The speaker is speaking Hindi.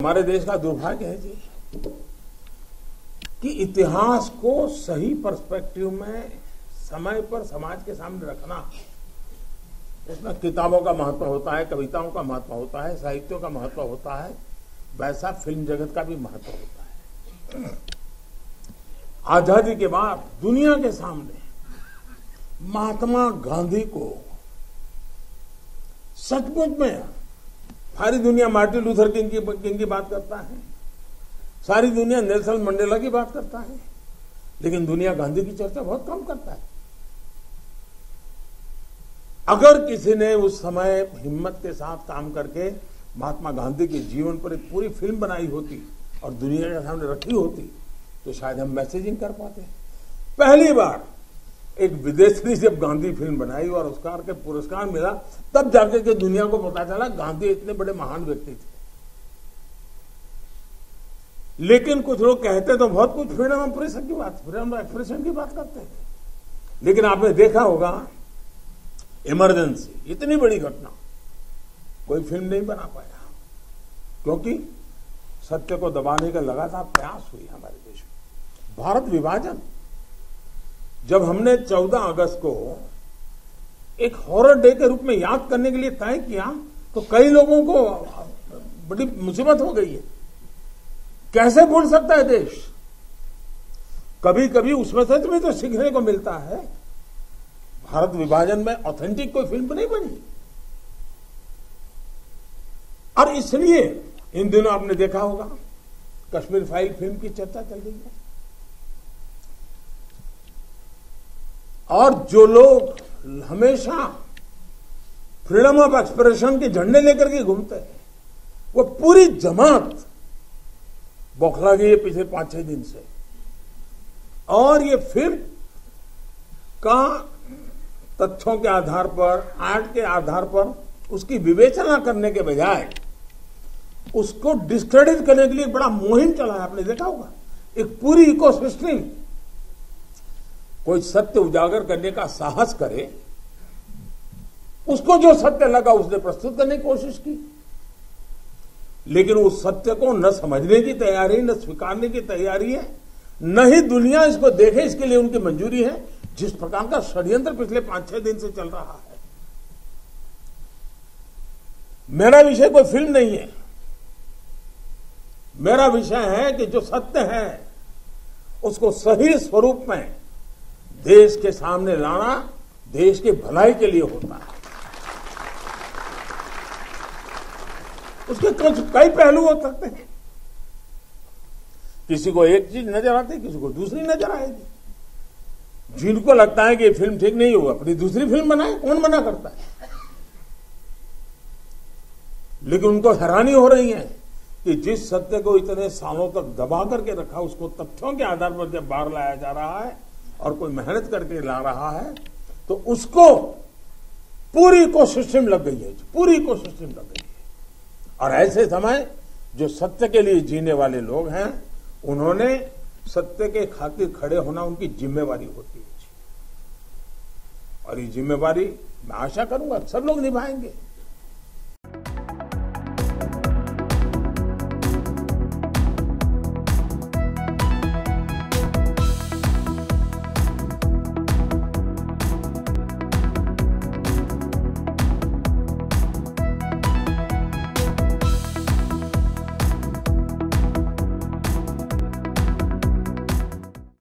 हमारे देश का दुर्भाग्य है जी कि इतिहास को सही पर्सपेक्टिव में समय पर समाज के सामने रखना, उसमें किताबों का महत्व होता है, कविताओं का महत्व होता है, साहित्यों का महत्व होता है, वैसा फिल्म जगत का भी महत्व होता है। आजादी के बाद दुनिया के सामने महात्मा गांधी को सचमुच में सारी दुनिया मार्टिन लूथर किंग की बात करता है, सारी दुनिया नेल्सन मंडेला की बात करता है, लेकिन दुनिया गांधी की चर्चा बहुत कम करता है। अगर किसी ने उस समय हिम्मत के साथ काम करके महात्मा गांधी के जीवन पर एक पूरी फिल्म बनाई होती और दुनिया के सामने रखी होती तो शायद हम मैसेजिंग कर पाते। पहली बार एक विदेशी जब गांधी फिल्म बनाई और ऑस्कर के पुरस्कार मिला, तब जाकर के दुनिया को पता चला गांधी इतने बड़े महान व्यक्ति थे। लेकिन कुछ लोग कहते तो बहुत कुछ फ्रीडम ऑफ प्रेस की बात, फ्रीडम ऑफ एक्सप्रेशन की बात करते हैं, लेकिन आपने देखा होगा इमरजेंसी इतनी बड़ी घटना कोई फिल्म नहीं बना पाया, क्योंकि सत्य को दबाने का लगातार प्रयास हुई हमारे देश में। भारत विभाजन, जब हमने 14 अगस्त को एक हॉरर डे के रूप में याद करने के लिए तय किया तो कई लोगों को बड़ी मुसीबत हो गई है। कैसे भूल सकता है देश? कभी कभी उसमें सच में तो सीखने को मिलता है। भारत विभाजन में ऑथेंटिक कोई फिल्म नहीं बनी, और इसलिए इन दिनों आपने देखा होगा कश्मीर फाइल फिल्म की चर्चा चल रही है। और जो लोग हमेशा फ्रीडम ऑफ एक्सप्रेशन के झंडे लेकर के घूमते हैं, वो पूरी जमात बौखला गई है पिछले 5-6 दिन से। और ये फिल्म का तथ्यों के आधार पर, आर्ट के आधार पर उसकी विवेचना करने के बजाय उसको डिस्क्रेडिट करने के लिए बड़ा मुहिम चला है। आपने देखा होगा एक पूरी इकोसिस्टम, कोई सत्य उजागर करने का साहस करे, उसको जो सत्य लगा उसने प्रस्तुत करने की कोशिश की, लेकिन उस सत्य को न समझने की तैयारी, न स्वीकारने की तैयारी है, न ही दुनिया इसको देखे इसके लिए उनकी मंजूरी है। जिस प्रकार का षड्यंत्र पिछले 5-6 दिन से चल रहा है। मेरा विषय कोई फिल्म नहीं है, मेरा विषय है कि जो सत्य है उसको सही स्वरूप में देश के सामने लाना देश की भलाई के लिए होता है। उसके कुछ कई पहलू हो सकते हैं, किसी को एक चीज नजर आती है, किसी को दूसरी नजर आएगी। जिनको लगता है कि ये फिल्म ठीक नहीं होगा अपनी दूसरी फिल्म बनाए, कौन मना करता है? लेकिन उनको हैरानी हो रही है कि जिस सत्य को इतने सालों तक दबा करके रखा, उसको तथ्यों के आधार पर जब बाहर लाया जा रहा है और कोई मेहनत करके ला रहा है तो उसको पूरी इकोसिस्टम लग गई है, पूरी इकोसिस्टम लग गई है। और ऐसे समय जो सत्य के लिए जीने वाले लोग हैं, उन्होंने सत्य के खातिर खड़े होना उनकी जिम्मेवारी होती है। और ये जिम्मेवारी मैं आशा करूंगा सब लोग निभाएंगे।